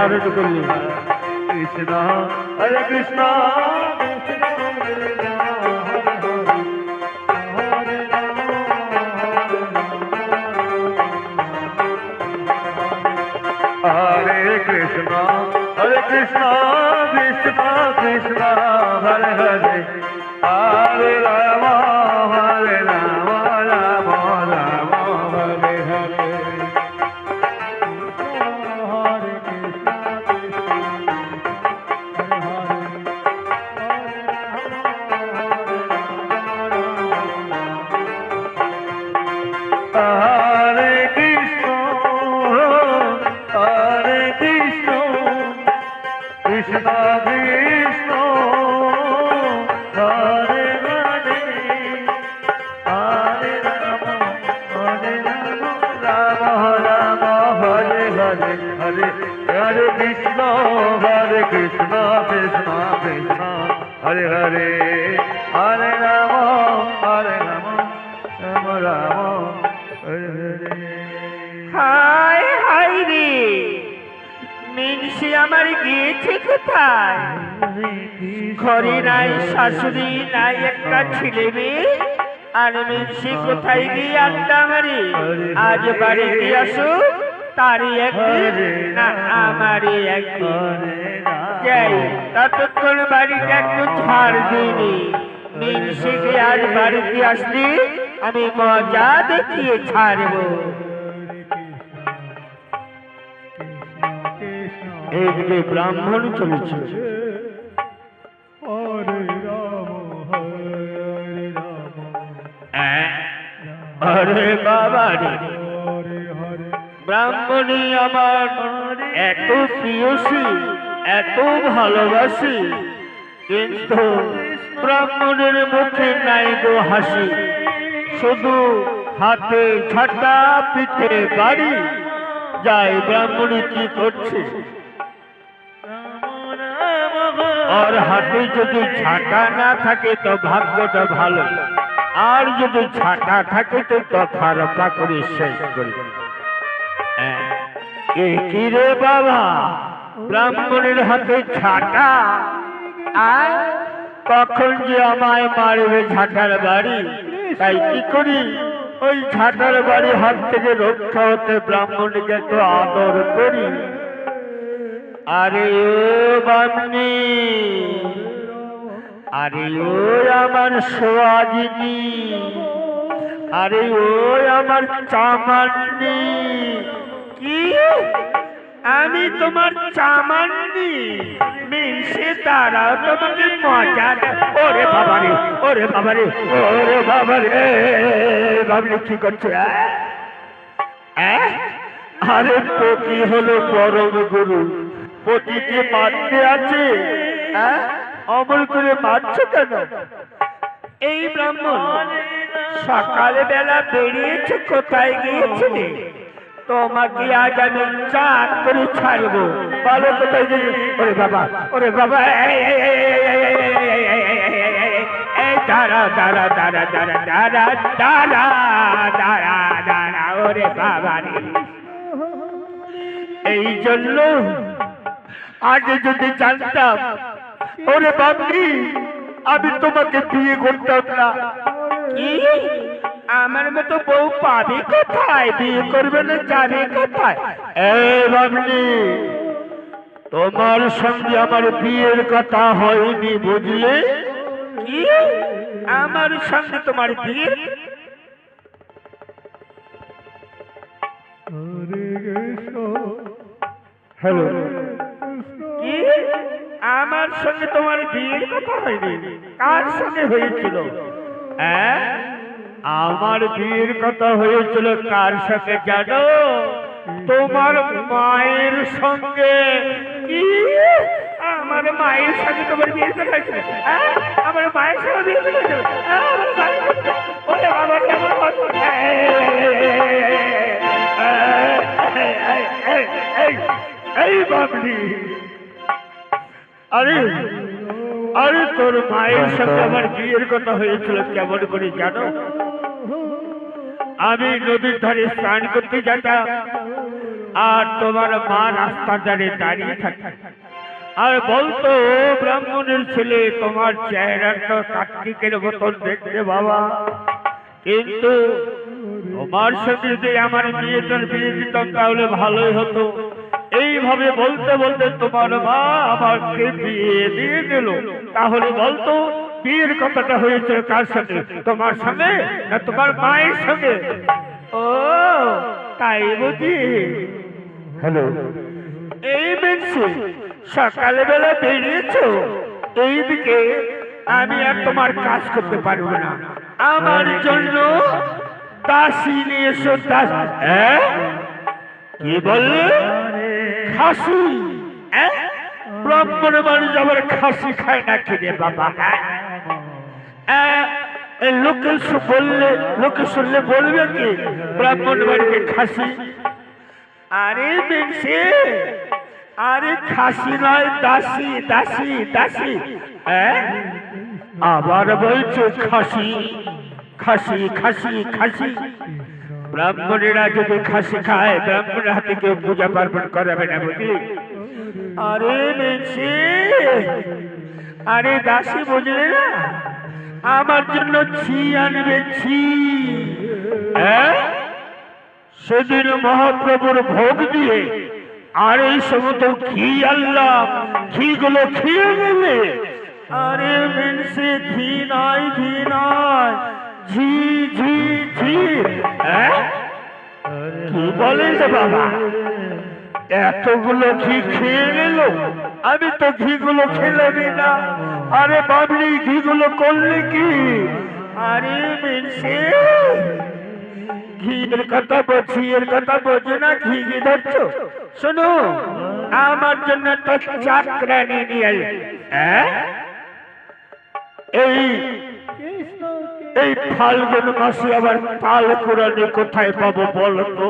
ধারণ করলি। কৃষ্ণ হরে কৃষ্ণ হরে কৃষ্ণ হরে কৃষ্ণ কৃষ্ণ কৃষ্ণ হরে হরে হরে রাম রাম রাম হরে হরে। হরে কৃষ্ণ হরে কৃষ্ণ কৃষ্ণ কৃষ্ণ হরে হরে হরে রাম রাম রাম হরে হরে হরে হরে কৃষ্ণ হরে কৃষ্ণ কৃষ্ণ কৃষ্ণ হরে হরে হরে রাম রাম রাম হরে হরে। হায় হায় রে, মিনসি আমার গিয়েছে কোথায়? ঘরে নাই, শাশুড়ি নাই, একটা ছেলে মেয়ে, আর মিনসি কোথায় গিয়ে আড্ডা মারি? আজ বাড়িতে আসো, তারই একদিন না আমারই একদিন। যাই, ততক্ষণ বাড়িটা একটু ছাড় দিইনি। মিনসিকে আজ বাড়িতে আসলে আমি মজা দেখিয়ে ছাড়বো। এইদিকে ব্রাহ্মণ চলেছে। আরে বাবা রে, ব্রাহ্মণী আমার এত প্রিয়সী, এত ভালোবাসি, কিন্তু ব্রাহ্মণের মুখে নাই গো হাসি, শুধু হাতে ছাতা, পিঠে বাড়ি। যাই, ব্রাহ্মণী কি করছে? আর হাতে যদি ছাতা না থাকে তো ভাগ্যটা ভালো, আর যদি ছাতা থাকে তো খারাপা করে শেষ করবে। কি রে বাবা, ব্রাহ্মণের হাতে ছাতা, আর কখন যে আমায় মারবে ঝাঁটার বাড়ি। তাই কি করি, ওই ঝাঁটার বাড়ি হাত থেকে রক্ষা হতে ব্রাহ্মণকে তো আদর করি। আরে ও বামনি, আরে ও আমার সোয়াজিনী, আরে ও আমার চামান্নি। কি আমি তোমার চামান্নি? মিনসে তারাও তোমাকে মজা। ওরে বাবারে, ওরে বাবারে, ওরে বাবারে, বাবলি কি করছে? আরে পতি হলো পরম গুরু, পতিকে মারতে আছে, অমর করে মারছো কেন? এই ব্রাহ্মণ সকালে বেলা বেরিয়েছে, কোথায় গিয়েছিলে? তোমাকে আজ আমি চাঁদ করে ছাড়বো, বলো কোথায় গিয়ে? ওরে বাবা, ওরে বাবা, দাঁড়া দাঁড়া দাঁড়া দাঁড়া দাঁড়া দাঁড়া দাঁড়া দাঁড়া, ওরে বাবা রে। এই জন্য আগে যদি জানতাম, ওরে বাবলি, আমি তোমাকে বিয়ে করতাম না। কি আমার মতো বউ পাবি কোথায়? বিয়ে করবে না, যাবে কোথায়? এই বাবলি, তোমার সঙ্গে আমার বিয়ের কথা হয়নি, বুঝলে? কি আমার সঙ্গে তোমার বিয়ে? হ্যালো, কি আমার সঙ্গে তোমার বিয়ের কথা হয়নি? কার সঙ্গে হয়েছিল? আমার বিয়ের কথা হয়েছিল কার সাথে জানো? তোমার মায়ের সঙ্গে। কি আমার মায়ের সঙ্গে তোমার বিয়ের কথা হয়েছিল? আমার মায়ের সঙ্গে বিয়ে হয়েছিল? ওরে বাবা, এই বাবলি, আরে আরে তোর মায়ের সাথে আমার বিয়ের কথা হয়েছিল কেমন করে জানো? আমি নদীর ধারে স্নান করতে যেতাম, আর তোমার মা রাস্তার ধারে দাঁড়িয়ে থাকে আর বলতো, ব্রাহ্মণের ছেলে, তোমার চেহারাটা কার্তিকের মতন দেখতে বাবা, কিন্তু তোমার সঙ্গে যদি আমার মেয়েটার বিয়ে দিতাম তাহলে ভালোই হতো। এইভাবে বলতে বলতে তোমার মা আমাকে বিয়ে দিয়ে দিল। তাহলে বলতো, বিয়ের কথাটা হয়েছে কার সঙ্গে? তোমার সঙ্গে না তোমার মায়ের সঙ্গে? ও তাই বুঝি? হ্যালো, এই বেশি সকালবেলা বেরিয়েছো, এইদিকে আমি আর তোমার কাজ করতে পারবো না। আমার জন্য দাসী নিয়ে এসো। কি বললে? খাসি? ব্রাহ্মণ মানুষ আবার খাসি খায় না কিনে বাবা? লোকে শুনলে বলবে কি ব্রাহ্মণ বাড়িতে খাসি? আরে বেশি, আরে খাসি নয়, দাসী দাসী দাসী। আবার বলছো খাসি? খাসি খাসি খাসি? ব্রাহ্মণেরা যদি খাসি খায়, ব্রাহ্মণের হাতে কেউ পূজা পার্বণ করাবে না বুঝলি? আরে বেশি, আরে দাসী বুঝলে না? আমার জন্য ছি আনবে, ছি। সেদিন মহাপ্রভুর ভোগ দিয়ে আর এই সমস্ত ঘি আল্লাহ, ঘি গুলো খেয়ে নেবে। আরে মেনসে ঘি নয়, ঘি নয়, ঝি ঝি ঝি। কি বলে যে বাবা, এতগুলো ঘি খেয়ে নিল, আমি তো ঘিগুলো খেলামই না। আরে বাবলি, ঘিগুলো করলে কি? আরে মেনসে ঘির কথা বলছি, এর কথা বলছি না, ঘি ঘি ধরছো। শোনো, আমার জন্য তো চাকরানি নিয়ে এই ফাল্গুন মাসে আবার তাল কুড়ানি কোথায় পাবো বলো তো?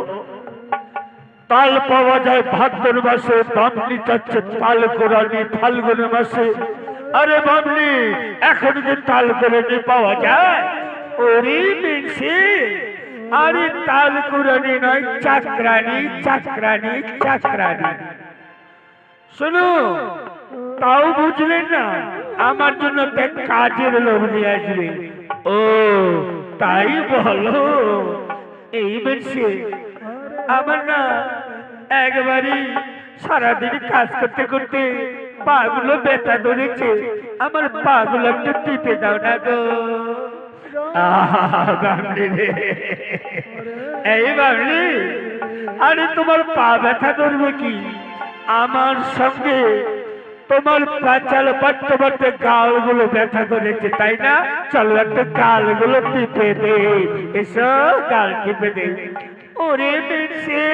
তাল পাওয়া যায় ভাদ্র মাসে, বামনি চাচ্ছে তাল কুড়ানি ফাল্গুন মাসে। আরে বামনি, এখন যে তাল কুড়ানি পাওয়া যায়? ওরে মিনসি, আরে তাল কুড়ানি নয়, চাকরানি চাকরানি চাকরানি। শোনো, তাও বুঝলেন না? আমার জন্য কাজের লোক নিয়ে আসবে। ও তাই বলো? এই বেশি আমার না একবারই সারাদিন কাজ করতে করতে পাগুলো ব্যথা ধরেছে, আমার পাগুলো একটু টিপে দাও না গো। এই বাবলি, আরে তোমার পা ব্যথা ধরবে কি? আমার সঙ্গে তোমার পাঁচাল পাট্ট পাট্টে গাল গুলো ব্যথা করেছে, তাই না? চলো একটা গাল গুলো টিপে দে, এসো গাল টিপে দে। ওরে বেশি,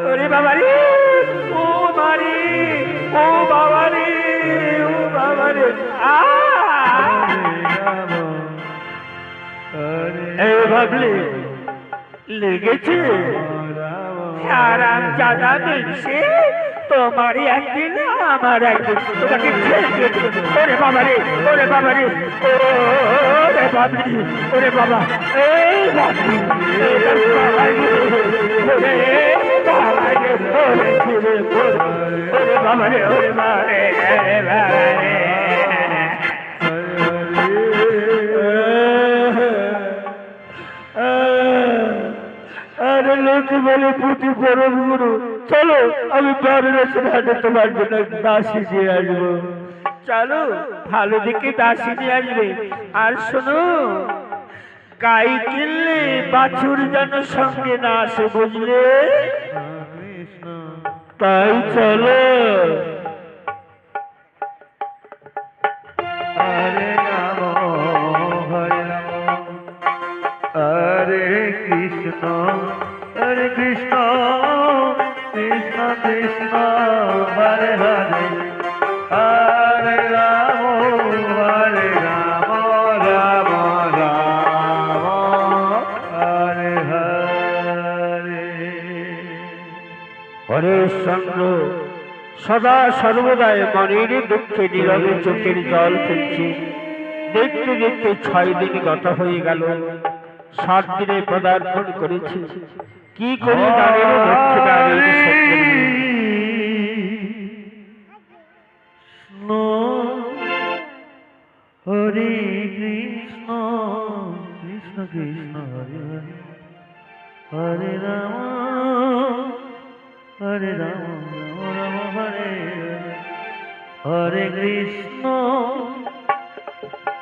ওরে বাবারি, ও মারি, ও বাবারি, ও বাবারি। এই ভাবলি লেগেছে? আরাম জাদা বেশি, তোমারই একদিন আমার একদিন, তোমাকে ওরে বাবারে, ওরে বাবারে, ওরে বাবলি, ওরে বাবা, এই বাবলি, ওরে বাবারে, ওরে বাবারে, আরে লোক বলে পুঁথি পরম গুরু। চলো, আমি বারাণসীর হাটে তোমার জন্য দাসী দিয়ে আসবো। চলো, ভালো দিকে দাসী দিয়ে আসবে। আর শোনো, গাই কিনলে বাছুর যেন সঙ্গে না আসে, বুঝলে? তাই চলো। হরে রাম, হরে রাম, হরে কৃষ্ণ, হরে কৃষ্ণ, কৃষ্ণ কৃষ্ণ, হরে হরে, হরে রাম, হরে রাম, রাম রাম, হরে হরে। হরেশ্চন্দ্র সদা সর্বদাই মনের দুঃখে নীরবে চোখের জল ফেলছে। দেখতে দেখতে 6 দিন গত হয়ে গেল। 7 দিনে পদার্পণ করেছি, কি করি দানের দক্ষিণা এই সত্যের হরে কৃষ্ণ কৃষ্ণ কৃষ্ণ হরে হরে হরে রাম হরে রাম রাম রাম হরে হরে কৃষ্ণ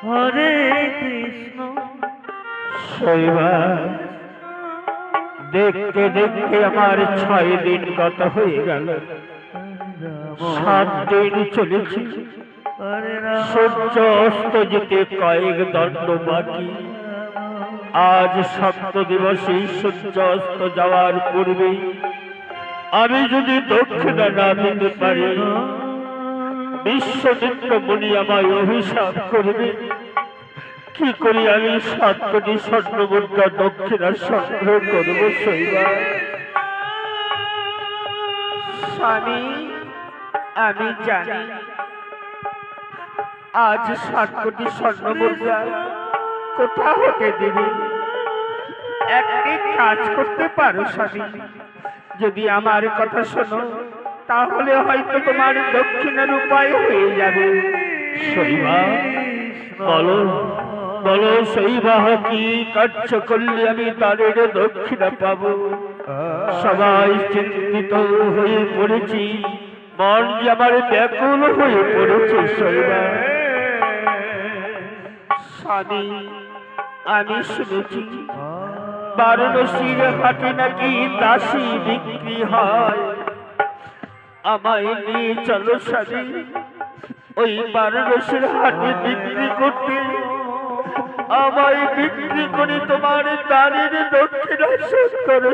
হরে কৃষ্ণ। শৈবা দেখতে দেখতে আমার 6 দিন গত হয়ে গেল, 7 দিন চলেছি, হরে রাম সূর্য অস্ত যেতে কয়েক দণ্ড বাকি। আজ 7 দিবসে সূর্য অস্ত যাওয়ার পূর্বে আমি যদি দক্ষিণা না দিতে পারি, বিশ্বমিত্র মুনি আমায় অভিশাপ করবে। কি করি আমি 7টি স্বর্ণমুদ্রা দক্ষিণা সংগ্রহ করব? শৈবা স্বামী, আমি জানি আজ 7টি স্বর্ণমুদ্রা কোথা হতে দেবে। একটি কাজ করতে পারো স্বামী, যদি আমার কথা শোনো তাহলে হয়তো তোমার দক্ষিণার উপায় হয়ে যাবে। শৈবা বলো বলো শৈবা, কি কার্য করলে আমি তাদের দক্ষিণা পাবো? সবাই চিন্তিত হয়ে পড়েছি, মন যে আমার ব্যাকুল হয়ে পড়েছে। শৈবা স্বামী, আমি শুনেছি বারাণসীর হাটে নাকি দাসী বিক্রি হয়। আমায় নিয়ে চলো স্বামী, ওই বারাণসীর হাটে বিক্রি করতে। আমায় বিক্রি করে তোমার দানের দক্ষিণা শোধ করো।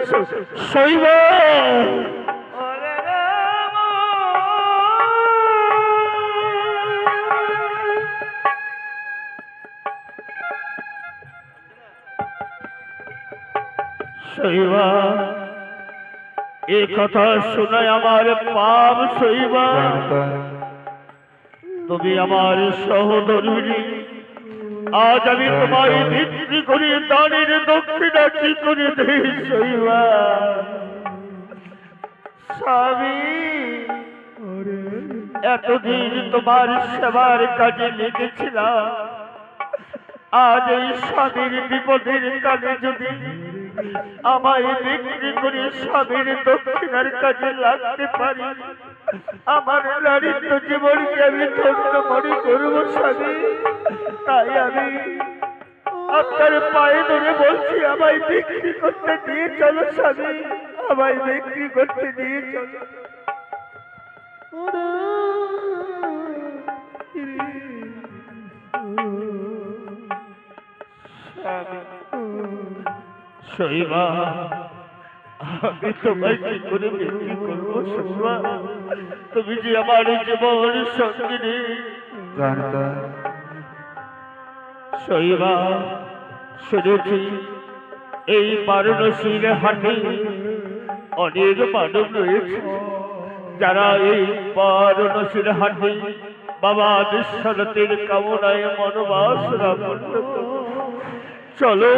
শৈবা শৈবা এ কথা শুনে আমার পাপ। শৈবা তুমি আমার সহধর্মিণী, আজ আমি তোমায় বিক্রি করে দানের দক্ষিণা কি করে দেই? শৈবা স্বামী, এতদিন তোমার সেবার কাজে লেগেছিলাম, আজ এই স্বামীর বিপদের কালে যদি আমায় বিক্রি করে স্বামীর দক্ষিণার কাজে লাগতে পারি, আমার নারীত্ব জীবনকে আমি ধন্য মনে করব স্বামী। তাই আমি আপনার পায়ে ধরে বলছি, আমায় বিক্রি করতে নিয়ে চলো স্বামী, আমায় বিক্রি করতে নিয়ে চলো। শৈবা আমি তোমায় কি করে বিক্রি করবো? শৈবা তুমি যে আমার জীবন সঙ্গিনী। শৈবা শুনেছি এই বারাণসীর হাটে অনেক মানব রয়েছে, যারা এই বারাণসীর হাটে বাবা বিশ্বনাথের কামনায় মনোবাসনা পূর্ণ করে। চলো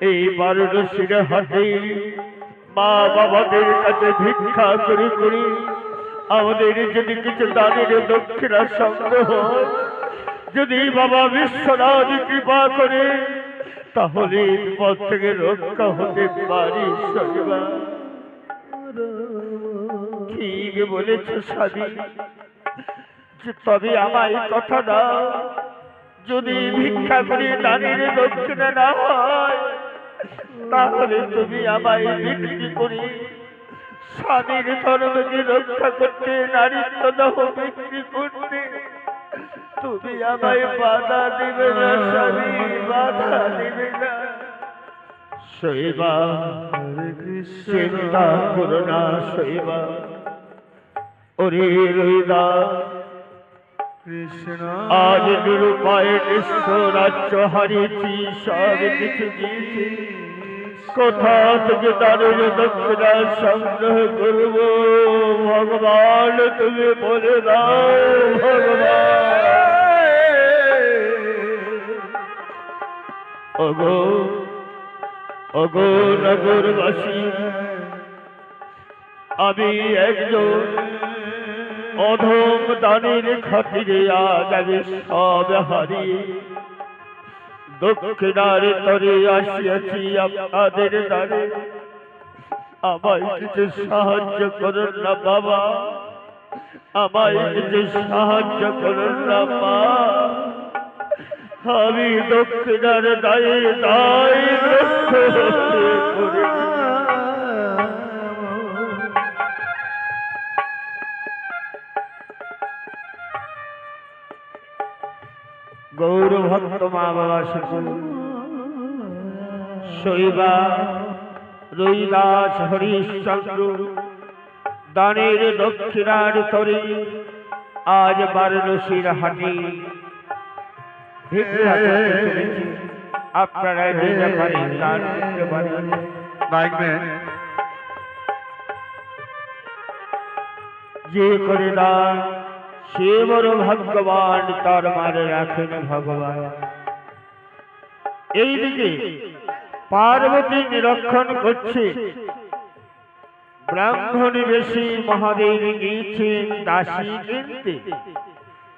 এই বারাণসীর হাটে মা বাবাদের কাছে ভিক্ষা করে করে আমাদের যদি কিছু দানের দক্ষিণা সংগ্রহ, যদি বাবা বিশ্বনাথ কৃপা করে তাহলে পথ থেকে রক্ষা হতে পারি। শৈবা ঠিক বলেছ স্বামী, তবে আমায় কথা দাও, যদি ভিক্ষা করে দানের দক্ষিণা না হয় তাহলে তুমি আমায় বিক্রি করে স্বামীর ধর্মকে রক্ষা করতে, নারীত্ব দাহ বিক্রি করতে তুমি আমায় বাধা দিবে না স্বামী, বাধা দিবে না। শৈবা চিন্তা করো না শৈবা। ওরে রইদা কৃষ্ণ আজ নিরুপায় নিঃস্ব রাজ্য হারিয়েছি, সব কিছু দিয়েছি, কোথা থেকে দানের দক্ষিণা সংগ্রহ করব? ভগবান তুমি বলে দাও। ভগবান ওগো ওগো নগরবাসী, আমি একজন অধম দানের খাতিরে আজ আমি সব হারিয়ে দক্ষিণার তরে আসিয়াছি আপনাদের দ্বারে। আমায় কিছু সাহায্য করুন না বাবা, আমায় কিছু সাহায্য করুন না মা। আমি দক্ষিণার দায়ে দায়গ্রস্ত হয়ে পড়েছি। গৌর ভক্ত মা বাবা সকল, শৈবা রৈদাস হরিশ্চন্দ্র দানের দক্ষিণার তরে আজ বারাণসীর হাটে ভিক্ষা করতে চলেছি। আপনারা যে ব্যাপারে দান করতে পারেন। যে করে দান সে বড় ভাগ্যবান, তার মানে রাখেন ভগবান। এইদিকে পার্বতী নিরীক্ষণ করছে, ব্রাহ্মণ বেশি মহাদেব গিয়েছেন দাসী কিনতে,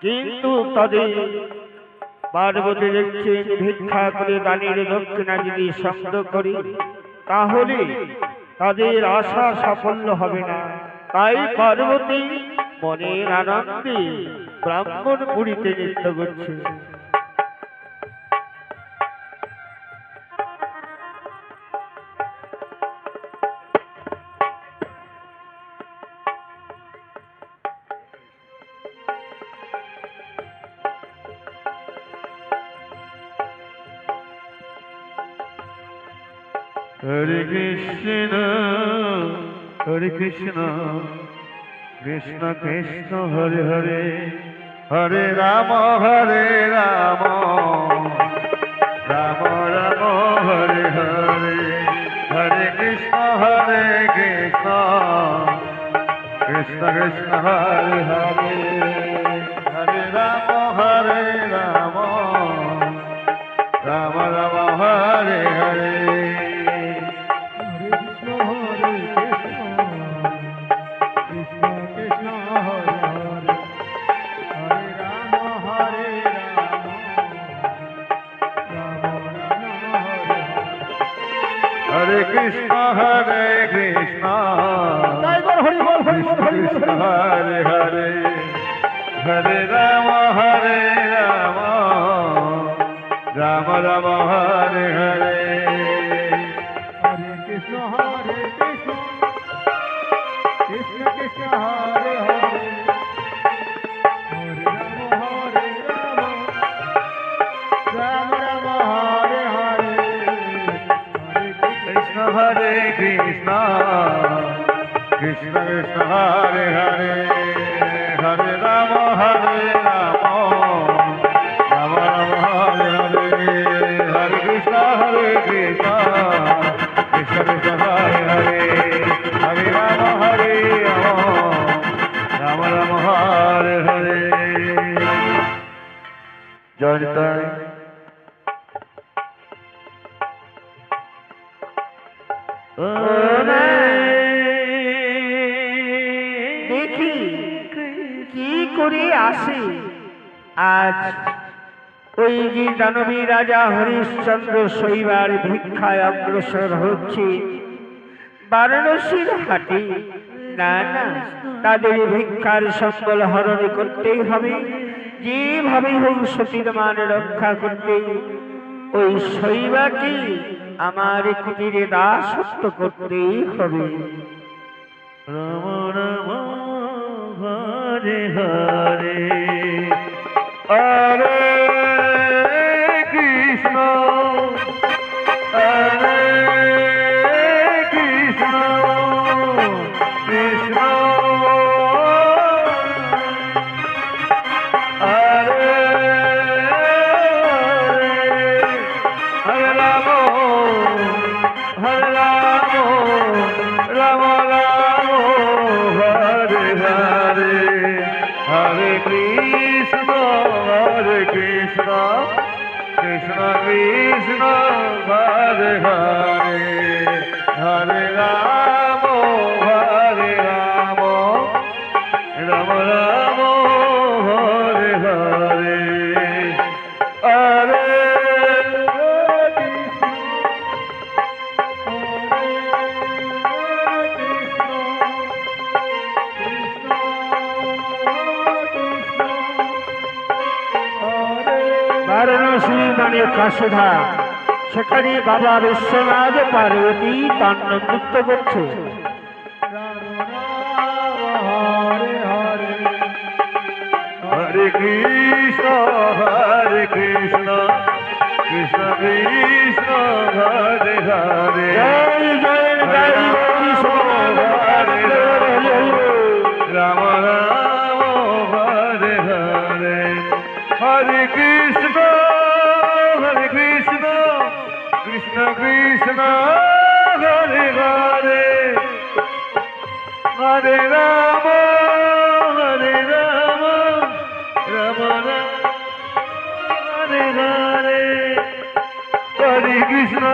কিন্তু তাদের পার্বতী দেখছেন ভিক্ষা করে দানের দক্ষিণা যদি সংগ্রহ করি তাহলে তাদের আশা সাফল্য হবে না। তাই পার্বতী মনের আনন্দে ব্রাহ্মণ পুরীতে নৃত্য করছে। হরে কৃষ্ণ হরে কৃষ্ণ কৃষ্ণ কৃষ্ণ হরে হরে, হরে রাম রাম রাম হরে হরে, হরে কৃষ্ণ কৃষ্ণ কৃষ্ণ হরে হরে, হরে রাম রাম রাম রাম হরে হরে। হরে কৃষ্ণ কৃষ্ণ কৃষ্ণ হরে হরে, হরে রাম রাম রাম হরে হরে, হরে কৃষ্ণ কৃষ্ণ কৃষ্ণ কৃষ্ণ হরে হরে, হরে রাম রাম রাম হরে হরে, কৃষ্ণ কৃষ্ণ কৃষ্ণ কৃষ্ণ হরে হরে, হরে রাম রাম রাম রাম হরে হরে, হরে কৃষ্ণ কৃষ্ণ কৃষ্ণ কৃষ্ণ হরে হরে, হরে রাম রাম রাম হরে হরে। জয় নিতাই। দেখি কি করে আসে আজ ওই যে দানবী রাজা হরিশ্চন্দ্র শৈবার ভিক্ষায় অগ্রসর হচ্ছে বারাণসীর হাটে। না না, তাদের ভিক্ষার সম্বল হরণ করতেই হবে, যেভাবে হোক সতীর মান রক্ষা করতে ওই শৈবাকে আমার কুটিরে দাসত্ব করতেই হবে। রাম রাম হরে হরে, হরে কৃষ্ণ হরে কৃষ্ণ কৃষ্ণ হরে হরে রাম রাম রাম হরে হরে, হরে কৃষ্ণ হরে কৃষ্ণ কৃষ্ণ হরে হরে হরে রাম রাম রাম হরে হরে হরে বারাণসী মানে কাশধা, সেখানে বাবা বিশ্বনাথ পার্বতী তাণ্ডব নৃত্য করছে। হরে কৃষ্ণ কৃষ্ণ কৃষ্ণ হরে হরে জয় জয় জয় কৃষ্ণ হরে রাম রাম হরে হরে হরে কৃষ্ণ কৃষ্ণ কৃষ্ণ হরে হরে হরে রাম রাম রাম হরে হরে হরে কৃষ্ণ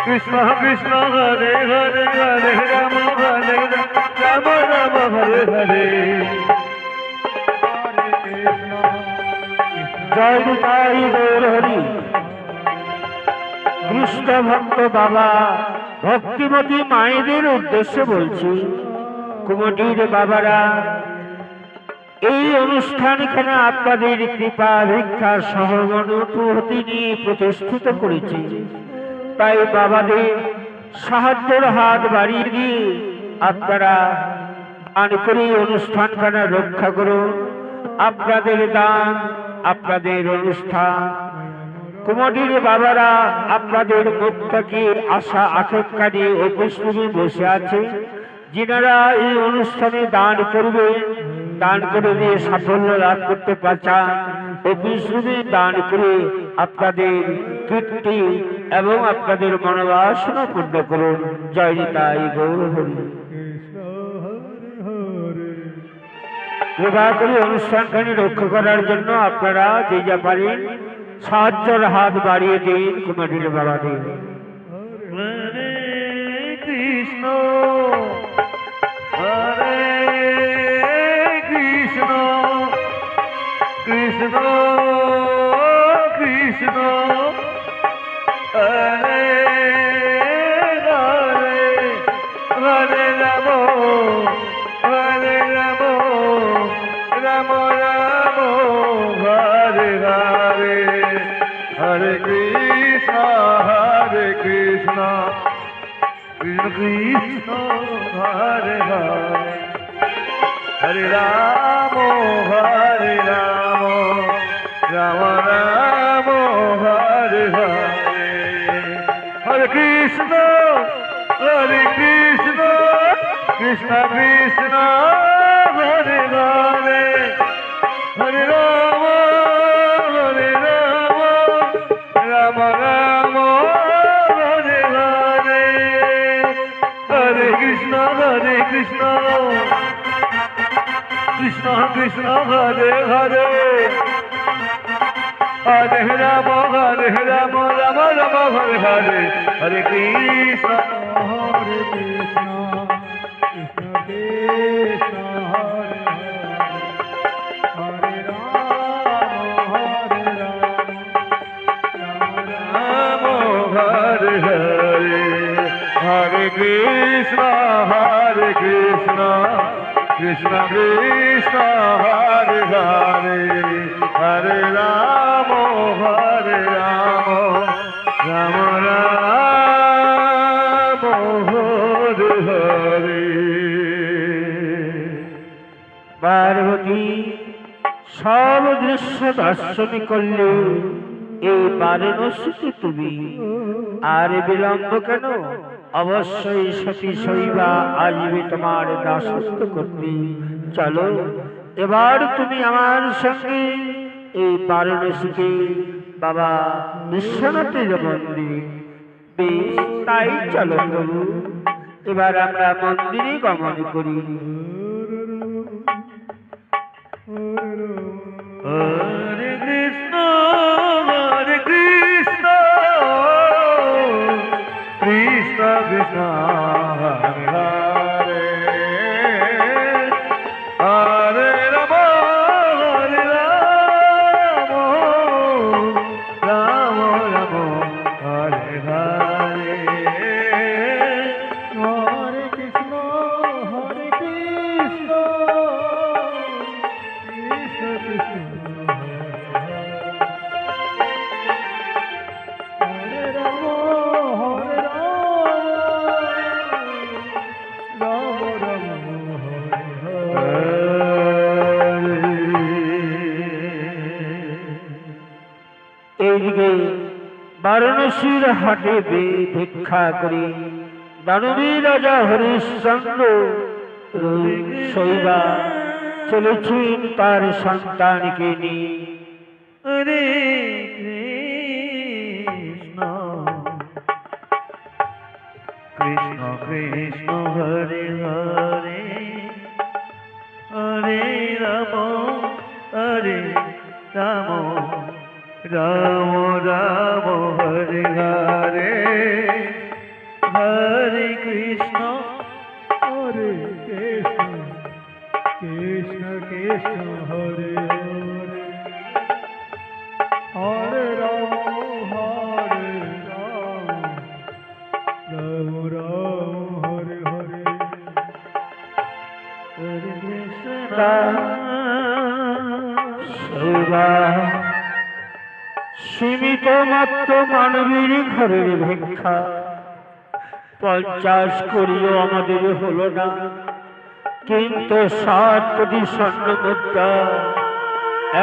কৃষ্ণ কৃষ্ণ হরে হরে হরে রাম রাম রাম হরে হরে জয় নিতাই গৌর হরি। কৃষ্ণ ভক্ত বাবা ভক্তিমতী মায়েদের উদ্দেশ্যে বলছি, কুমটির বাবারা, এই অনুষ্ঠানখানে আপনাদের কৃপা ভিক্ষা সহমনুভূতি নিয়ে প্রতিষ্ঠিত করেছি। তাই বাবাদের সাহায্যের হাত বাড়িয়ে দিয়ে আপনারা দান করে অনুষ্ঠানখানা রক্ষা করুন। আপনাদের দান, আপনাদের অনুষ্ঠান, কুমটির বাবারা আপনাদের মুক্তকে আশা আকাঙ্ক্ষা নিয়ে উপস্থিতি বসে আছে। যিনারা এই অনুষ্ঠানে দান করবেন, দান করে দিয়ে সাফল্য লাভ করতে পারছেন, উপস্থিতি দান করে আপনাদের কীর্তি এবং আপনাদের মনোবাসনা পূর্ণ করুন। জয় নিতাই গৌর হরি। কৃপা করে অনুষ্ঠানখানি রক্ষা করার জন্য আপনারা যে যা পারেন সাহায্যের হাত বাড়িয়ে দিন কুমারীর বাবাদের। হরে কৃষ্ণ হরে কৃষ্ণ কৃষ্ণ কৃষ্ণ হরে হরে হরে রাম রাম রাম হরে হরে হরে কৃষ্ণ কৃষ্ণ কৃষ্ণ হরে হরে হরে রাম রাম রাম হরে হরে হরে কৃষ্ণ কৃষ্ণ কৃষ্ণ হরে হরে হরে রাম রাম রাম হরে হরে হরে কৃষ্ণ কৃষ্ণ কৃষ্ণ হরে হরে হরে রাম রাম রাম হরে হরে হরে কৃষ্ণ কৃষ্ণ কৃষ্ণ হরে হরে রাম হরে হরে হরে কৃষ্ণ কৃষ্ণ কৃষ্ণ হরে হরে হরে রাম রাম রাম হরে হরে। পার্বতী সব দৃশ্য দর্শন করলে এই বারাণসীতে তুমি আর বিলম্ব কেন? অবশ্যই সতী শৈবা আসবে তোমার দাসত্ব করতে। চলো এবার তুমি আমার সঙ্গে এই বারাণসীতে বাবা বিশ্বনাথের মন্দির। বেশ, তাই চলো প্রভু, এবার আমরা মন্দিরে গমন করি। এইদিকে বারাণসীর হাটে ভিক্ষা করি দানবী রাজা হরিশ্চন্দ্র শৈবা চলেছেন তার সন্তানকে নিয়ে। হরে কৃষ্ণ কৃষ্ণ কৃষ্ণ হরে হরে হরে রাম হরে রাম রাম রাম হরে হরে হরে কৃষ্ণ হরে কৃষ্ণ কৃষ্ণ কৃষ্ণ হরে হরে হরে রাম রাম রাম হরে হরে হরে কৃষ্ণ শৈবা সীমিত মাত্র মানবীর ঘরের ভিক্ষা 50 করিও আমাদের হলো না, কিন্তু 7 কোটি স্বর্ণ মুদ্রা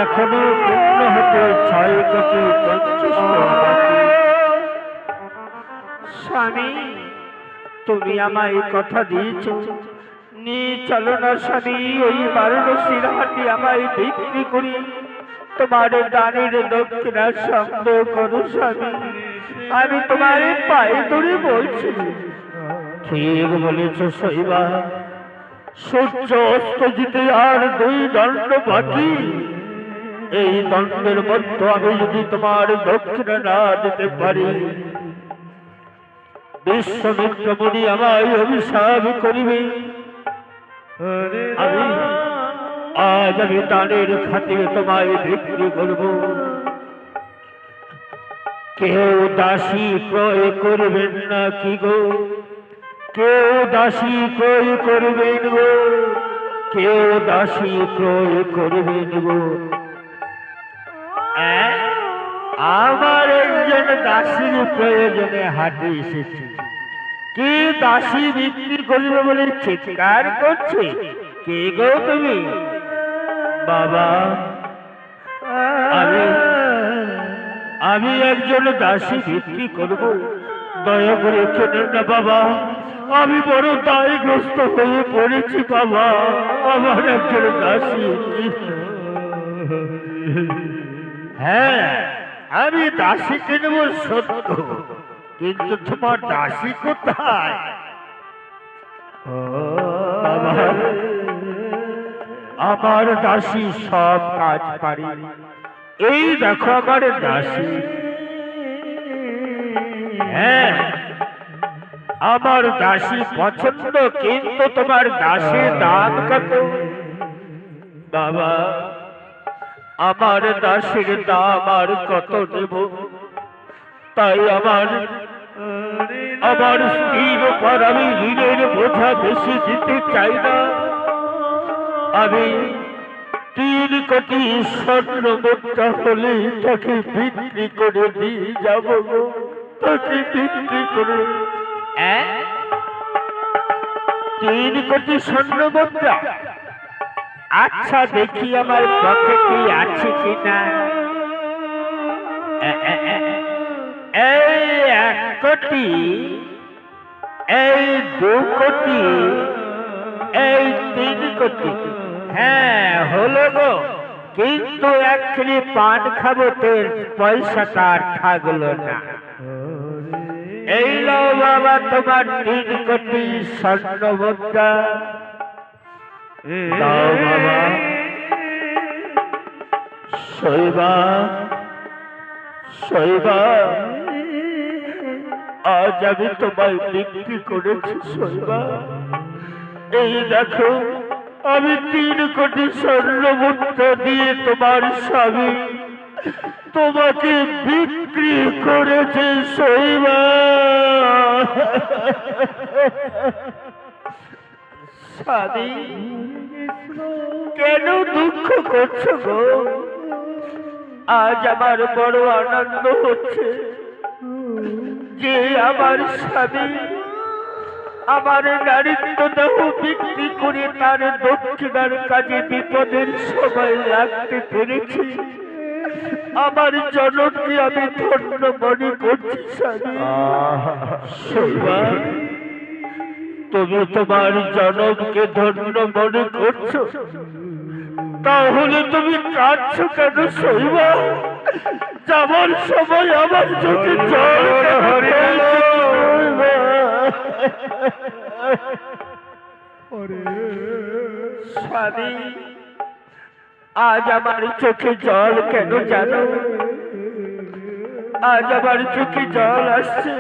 এখনো পূর্ণ হতে 6 কোটি 50 বাকি। স্বামী তুমি আমায় কথা দিয়েছ, নিয়ে চলো না স্বামী, ওই বারাণসীর হাটে আমায় বিক্রি করি, তোমার দানের দক্ষিণা সংগ্রহ করো স্বামী, আমি তোমার পায়ে ধরে বলছি। ঠিক বলেছ শৈবা, সূর্য অস্ত যেতে আর 2 দণ্ড বাকি, এই দণ্ডের মধ্যে আমি যদি তোমার দক্ষিণা না দিতে পারি, বিশ্বমিত্র মুনি আমায় অভিশাপ করিবে। আজ আমি দানের খাতিরে তোমায় বিক্রি করব। কেউ দাসী ক্রয় করবেন না কি গো, কেউ দাসী ক্রয় করবেন গো, কেউ দাসী ক্রয় করবেন গো। আমার একজন দাসীর প্রয়োজনে হাটে এসেছে, কি দাসী বিক্রি করবে বলে চিৎকার করছে, কে গো তুমি? বাবা আমি একজন দাসী বিক্রি করব, দয়া করে কেনেন না বাবা, আমি বড় দায়গ্রস্ত হয়ে পড়েছি বাবা, আমার একজন দাসী। হ্যাঁ আমি দাসী কিনব সত্য, কিন্তু তোমার দাসী কোথায়? বাবা আমার দাসী সব কাজ পারি, এই দেখো আমার দাসী। হ্যাঁ আমার দাসী পছন্দ, কিন্তু তোমার দাসীর দাম কত? বাবা আমার দাসীর দাম আর কত দেব? তাই আমার স্ত্রীর উপর আমি ঋণের বোঝা বেশি দিতে চাই না, আমি 3 কোটি স্বর্ণ মুদ্রা হলে তাকে বিক্রি করে দিয়ে যাব গো, তাকে বিক্রি করে। 3 কোটি স্বর্ণ মুদ্রা? আচ্ছা দেখি আমার পকেটে আছে কিনা। এই 1 কোটি, এই 2 কোটি, এই 3 কোটি, হ্যাঁ হলো গো, কিন্তু এক্ষুনি পান খাবো তোর পয়সাটা আর থাকলো না। এই লো বাবা তোমার 3 কোটি স্বর্ণ মুদ্রা, দাও বাবা। শৈবা শৈবা আজ আমি তোমায় বিক্রি করেছি শৈবা, এই দেখো আমি 3 কোটি স্বর্ণ মুদ্রা দিয়ে তোমার স্বামী তোমাকে বিক্রি করেছে শৈবা। স্বামী কেন দুঃখ করছো গো? আজ আমার বড় আনন্দ হচ্ছে যে আমার স্বামী আমার নারীত্ব দেহ বিক্রি করে তার দক্ষিণার কাজে বিপদের সময় লাগতে পেরেছি। আমার জনককে আমি ধন্য মনে করছি স্বামী। শৈবা, তুমি তোমার জনককে ধন্য মনে করছো, তাহলে তুমি কাঁদছো কেন শৈবা? যাবার সময় আমার চোখে জল স্বামী, আজ আমার চোখে জল কেন জানো? আজ আমার চোখে জল আসছে।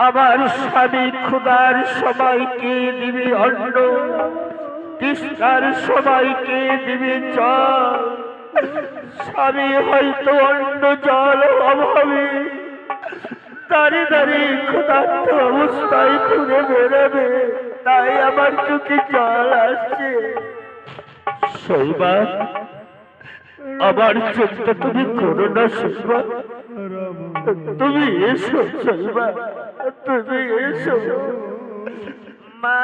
আমার স্বামী ক্ষুধার সবাইকে দিবে অন্ন, তৃষ্ণার সবাইকে দিবে জল। স্বামী হয়তো অন্য জল অভাবে দাঁড়িয়ে দাঁড়িয়ে ক্ষুধার্ত অবস্থায় ঘুরে বেড়াবে, তাই আমার চোখে জল আসছে। শৈবা, আমার চোখটা তুমি করো না শৈবা, তুমি এসো শৈবা, তুমি এসো। মা,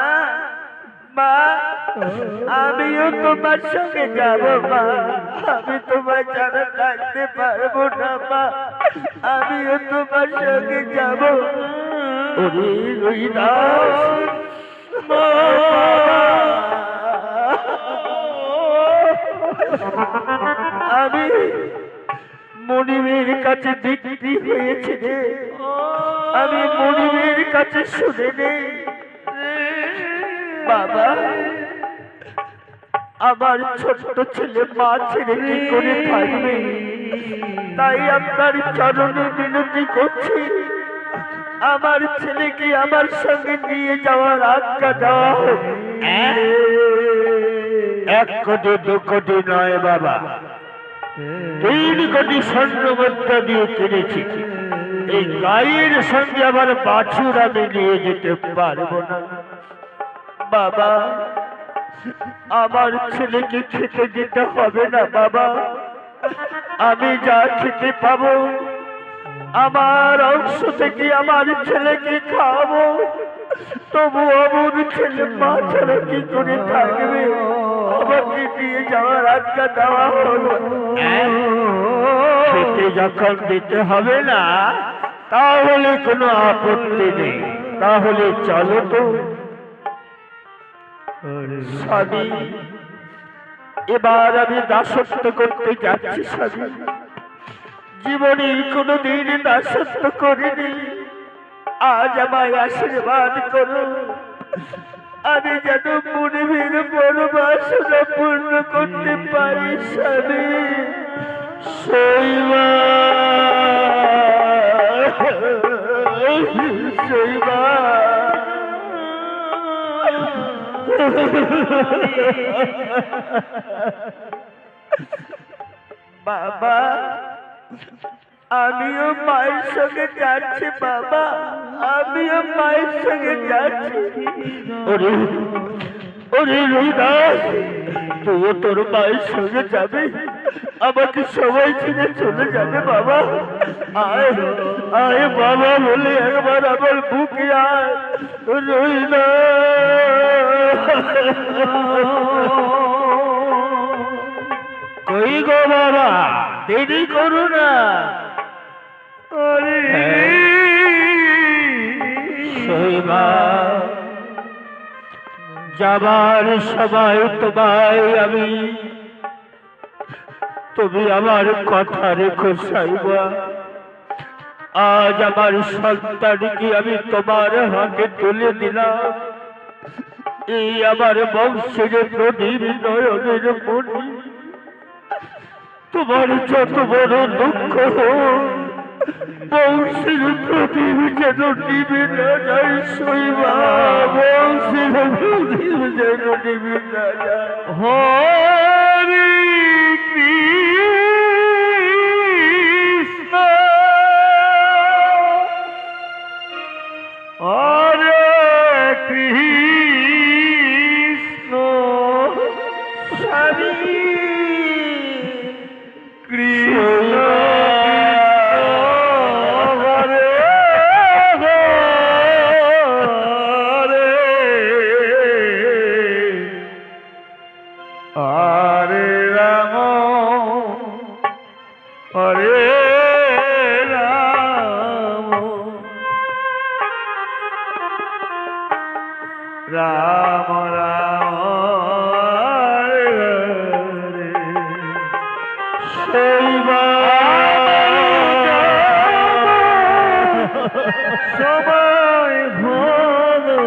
মা, আমিও তোমার সঙ্গে যাব মা, আমি তোমার ছাড়া থাকতে পারবো না মা, আমিও তোমার সঙ্গে যাব। ওরে রহিদাস, মা, আমি মনিবের কাছে বিক্রি হয়েছে রে, আমি মনিবের কাছে শুনে নেই বাবা। আমার ছোট্ট ছেলে মা ছেড়ে কি করে থাকবে, তাই আপনার চরণে বিনতি করছি, আমার ছেলেকে আমার সঙ্গে নিয়ে যাওয়ার আজ্ঞা দেওয়া হোক। 1 কোটি 2 কোটি নয় বাবা, 3 কোটি স্বর্ণ মুদ্রা দিয়ে কিনেছি। এই গায়ের সঙ্গে আমার বাছুর আমি নিয়ে যেতে পারবো না বাবা। আমার ছেলেকে খেতে দিতে হবে না বাবা, আমি যা খেতে পাবো আমার অংশ থেকে আমার ছেলেকে খাওয়াবো। তবু আমার ছেলে মা ছাড়া কি করে থাকবে, আমাকে নিয়ে যাওয়ার আজ্ঞা দেওয়া হলো। খেতে যখন দিতে হবে না তাহলে কোনো আপত্তি নেই, তাহলে চলো তো। স্বামী, এবার আমি দাসত্ব করতে যাচ্ছি স্বামী, জীবনে কোনোদিন দাসত্ব করিনি। আজ আমায় আশীর্বাদ করো, আমি যেন মনিবের বড় বাসনা পূর্ণ করতে পারি স্বামী। শৈবা, শৈবা, বাবা, আমিও মায়ের সঙ্গে যাচ্ছি বাবা, আমিও মায়ের সঙ্গে যাচ্ছি। ওরে ওরে রহিদাস, তুইও তোর মায়ের সঙ্গে যাবি, আমাকে সবাই ছেড়ে চলে যাবে বাবা। আয় আয় বাবা বলে একবার আমার বুকে আয় রহিদাস। কই গো বাবা, দেরি করো না। শৈবা, যাবার সময় তোমায় আমি, তুমি আমার কথা রেখো শৈবা। আজ আমার সন্তানকে আমি তোমার হাতে তুলে দিলাম, এই আমার বংশের প্রদীপ নয়নের মণি। তোমার যত বড় দুঃখ হোক, বংশের প্রদীপ যেন নিবে না যায় শৈবা, বংশের প্রদীপ যেন নিবে না যায়। হরে কৃষ্ণ, হরে কৃষ্ণ। হরে রাম রাম রাম হরে হরে সবাই ভালো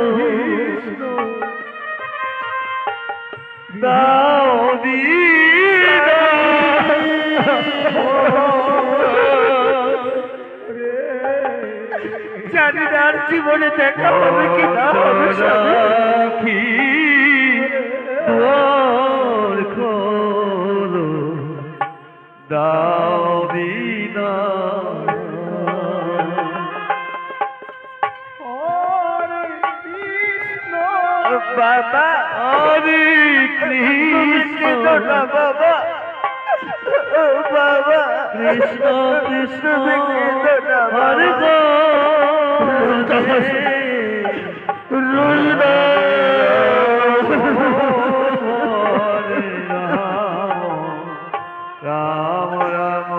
দাও জানি না আর জীবনে দেখা হবে কি না হবে রাখি দুয়ার খোলো দাও দিনা বাবা হরে কৃষ্ণ বাবা বাবা কৃষ্ণ কৃষ্ণ হরে রাম রাম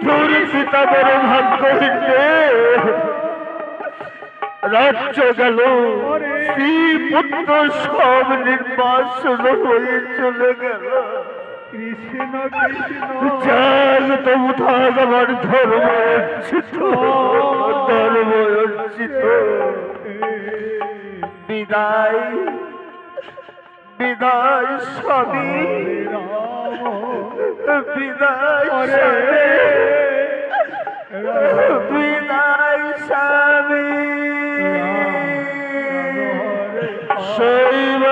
তোর পিতা বড় ভাগ্য রাজ্য গেল স্ত্রী পুত্র সব নির্বাসন হয়ে চলে গেল কৃষ্ণ কৃষ্ণ চাল তবু থাক আমার ধর্ম অর্চিত বিদায় বিদায় স্বামী বিদায় স্বামী বিদায় স্বামী শৈব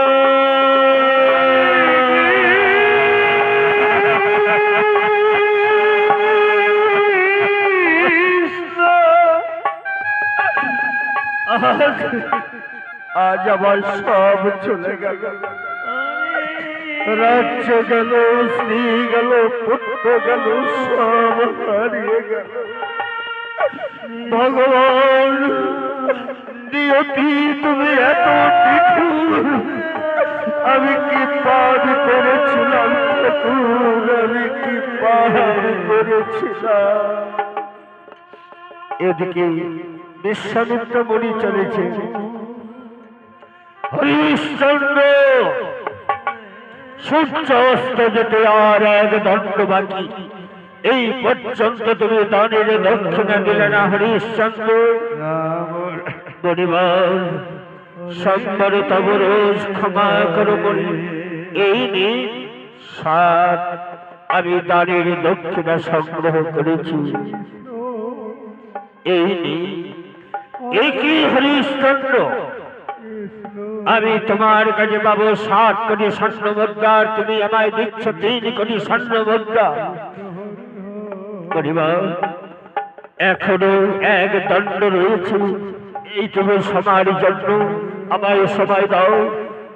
আজ আমার সব চলে গেল রাজ্য গেল স্ত্রী গেল পুত্র গেল সব হারিয়ে গেল ভগবান নিয়তি তুমি এত নিঠুর আমি কি পাপ করেছিলাম ঠাকুর আমি কি পাপ করেছিলাম এদিকে বিশ্বামিত্র মুনি চলেছে হরিশ্চন্দ্র সূর্য অস্ত যেতে আর এক দণ্ড বাকি এই পর্যন্ত তুমি দানের দক্ষিণা দিলে না হরিশ্চন্দ্র পরিবার সম্বর তব রোজ ক্ষমা করো বলি এই নিয়ে সাত আমি দানের দক্ষিণা সংগ্রহ করেছি এই নিয়ে একই হরিশ্চন্দ্র আমি তোমার কাছে পাবো 7 কোটি স্বর্ণ মুদ্রা তুমি আমায় দিচ্ছ 3 কোটি স্বর্ণ মুদ্রা পরিবার এখনো এক দণ্ড রয়েছে এইটুকু সময়ের জন্য আমায় সময় দাও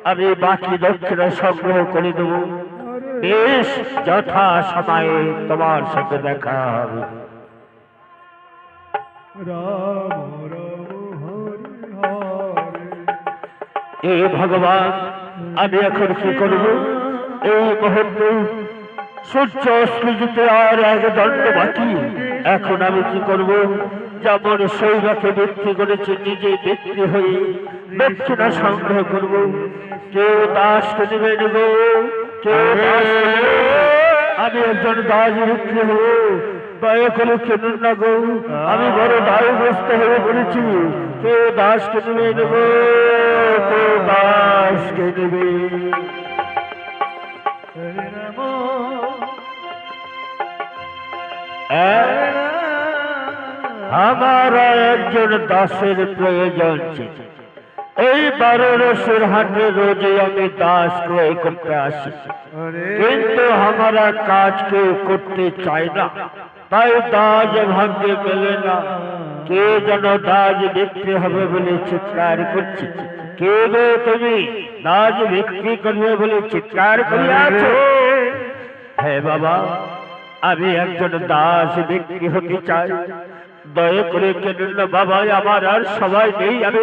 আমি বাকি দক্ষিণা সংগ্রহ করে দেব বেশ যথা সময়ে তোমার সাথে দেখা হবে রাম রাম হরে হরে এ ভগবান আমি এখন কি করব এই মুহূর্তে সূর্য অস্ত যেতে আর এক দণ্ড বাকি এখন আমি কি করব যেমন সৈবাকে বিক্রি করেছে নিজে বিক্রি হয়ে দক্ষিণা সংগ্রহ করব কেউ দাসকে নেবে নেব কেউ দাসকে নেবে। আমি একজন দাস বিক্রি হব দয়া করে কেনুন না গো আমি বড় দায়গ্রস্ত হয়ে পড়েছি কেউ দাসকে নেবে নেব কেউ দাসকে নেবে হরে রাম আমার একজন দাসের প্রয়োজন ছিল এই 12 রসের হাটে রোজে আমি দাস ক্রয় করতে আসি কিন্তু আমরা কাজ কেউ করতে চাই না তাই দাস ভাগ্যে মেলে না কে যেন দাস বিক্রি হবে বলে চিৎকার করছি কে গো তুমি দাস বিক্রি করবে বলে চিৎকার করিয়াছ হ্যাঁ বাবা আমি একজন দাস বিক্রি হতে চাই দয়া করে কেন বাবা আমার আর সবাই নেই আমি